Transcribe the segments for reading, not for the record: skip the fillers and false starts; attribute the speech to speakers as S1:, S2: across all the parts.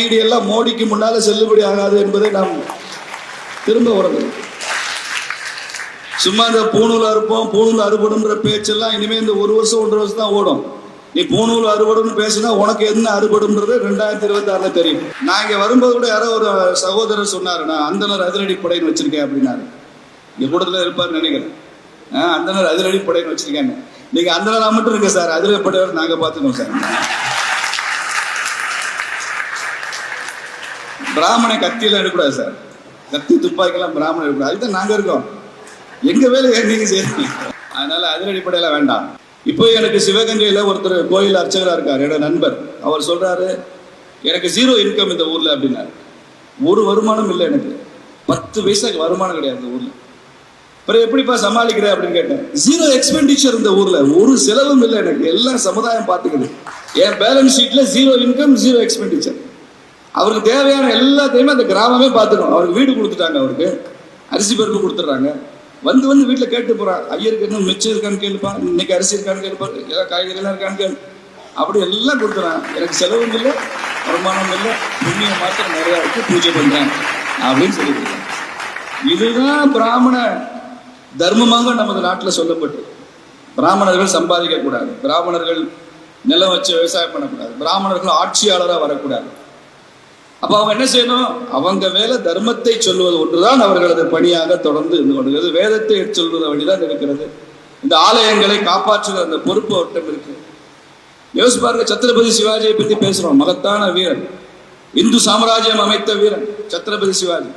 S1: எல்லாம் மோடிக்கு முன்னால செல்லுபடி ஆகாது என்பதை நாம் திரும்ப உணர்ந்தோம். சும்மா இந்த பூணூல் அறுப்போம், பூணூல் அறுபடும்ன்ற பேச்செல்லாம் இனிமே இந்த 1 வருஷம் 1.5 வருஷம் தான் ஓடும். நீ பூணூல் அறுபடும் பேசினா உனக்கு என்ன அறுபடும்ன்றது 2026 தெரியும். நான் இங்க வரும்போது கூட யாரோ ஒரு சகோதரர் சொன்னாரு, நான் அந்தனர் அதிரடி படைன்னு வச்சிருக்கேன் அப்படின்னாரு. இங்க கூடத்துல இருப்பாருன்னு நினைக்கிறேன். அந்தனர் அதிரடி படைன்னு வச்சிருக்கேன். நீங்க அந்தனரா மட்டும் இருக்க சார், அதிரடி படையோட நாங்க பாத்துக்கோம் சார். பிராமண கத்தியெல்லாம் எடுக்கூடாது சார், கத்தி துப்பாக்கிலாம் பிராமணன் எடுக்கூடாது. அதுதான் நாங்க இருக்கோம், எங்க வேலை நீங்க செய்யறீங்க. அதனால அதிரடிப்படையில வேண்டாம். இப்போ எனக்கு சிவகங்கையில ஒருத்தர் கோயில் அர்ச்சகரா இருக்காரு, என்னோட நண்பர். அவர் சொல்றாரு, எனக்கு 0 இன்கம் இந்த ஊர்ல அப்படின்னாரு. ஒரு வருமானம் இல்லை, எனக்கு 10 பைசாக்கு வருமானம் கிடையாது இந்த ஊர்ல. அப்புறம் எப்படிப்பா சமாளிக்கிற அப்படின்னு கேட்டேன். 0 எக்ஸ்பெண்டிச்சர் இந்த ஊர்ல, ஒரு செலவும் இல்லை எனக்கு, எல்லாம் சமுதாயம் பார்த்துக்குது. என் பேலன்ஸ் ஷீட்ல 0 இன்கம் 0 எக்ஸ்பெண்டிச்சர். அவருக்கு தேவையான எல்லாத்தையுமே அந்த கிராமமே பார்த்துக்கணும். அவருக்கு வீடு கொடுத்துட்டாங்க, அவருக்கு அரிசி பருப்பு கொடுத்துட்றாங்க. வந்து வீட்டில் கேட்டு போறான், ஐயருக்கு இன்னும் மிச்சம் இருக்கான்னு கேளுப்பா, இன்னைக்கு அரிசி இருக்கான்னு கேளுப்பா, ஏதாவது காய்கறிலாம் இருக்கான்னு கேளு, அப்படி எல்லாம் கொடுத்துறான். எனக்கு செலவும் இல்லை, வருமானம் இல்லை, புண்ணியம் மாத்திரம் நிறையா இருக்கு, பூஜை பண்றேன் அப்படின்னு சொல்லியிருக்காங்க. இதுதான் பிராமண தர்மமாக நமது நாட்டில் சொல்லப்பட்டு. பிராமணர்கள் சம்பாதிக்க கூடாது, பிராமணர்கள் நிலம் வச்சு விவசாயம் பண்ணக்கூடாது, பிராமணர்கள் ஆட்சியாளராக வரக்கூடாது. அப்ப அவங்க என்ன செய்யணும்? அவங்க வேலை தர்மத்தை சொல்வது ஒன்றுதான் அவர்களது பணியாக தொடர்ந்து இருந்து கொண்டிருக்கிறது. வேதத்தை சொல்வது வழிதான் இருக்கிறது. இந்த ஆலயங்களை காப்பாற்றுகிற அந்த பொறுப்பு அவர்கிட்ட இருக்கு. யோசிச்சு பாருங்க, சத்ரபதி சிவாஜியை பத்தி பேசுறோம், மகத்தான வீரன், இந்து சாம்ராஜ்யம் அமைத்த வீரன் சத்ரபதி சிவாஜி.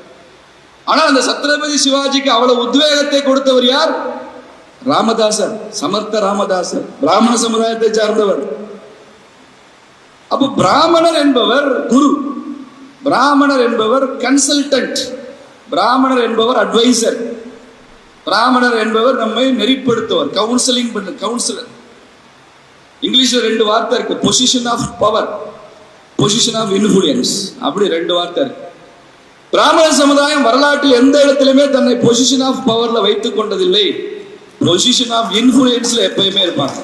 S1: ஆனா அந்த சத்ரபதி சிவாஜிக்கு அவ்வளவு உத்வேகத்தை கொடுத்தவர் யார்? ராமதாசர், சமர்த்த ராமதாசர், பிராமண சமுதாயத்தை சார்ந்தவர். அப்ப பிராமணர் என்பவர் குரு, பிராமணர் என்பவர் கன்சல்டன்ட், பிராமணர் என்பவர் அட்வைசர், பிராமணர் என்பவர் நம்மை நெறிப்படுத்துவர், கவுன்சிலிங் பண்ண கவுன்சிலர். இங்கிலீஷ்ல 2 வார்த்தை இருக்கு, position of power, position of influence, அப்படி 2 வார்த்தை இருக்கு. பிராமண சமுதாயம் வரலாற்றில் எந்த இடத்திலுமே தன்னை பொசிஷன் ஆஃப் பவர்ல வைத்துக் கொண்டதில்லை, பொசிஷன் ஆஃப் இன்ஃப்ளூயன்ஸ்ல எப்பயுமே இருப்பாங்க.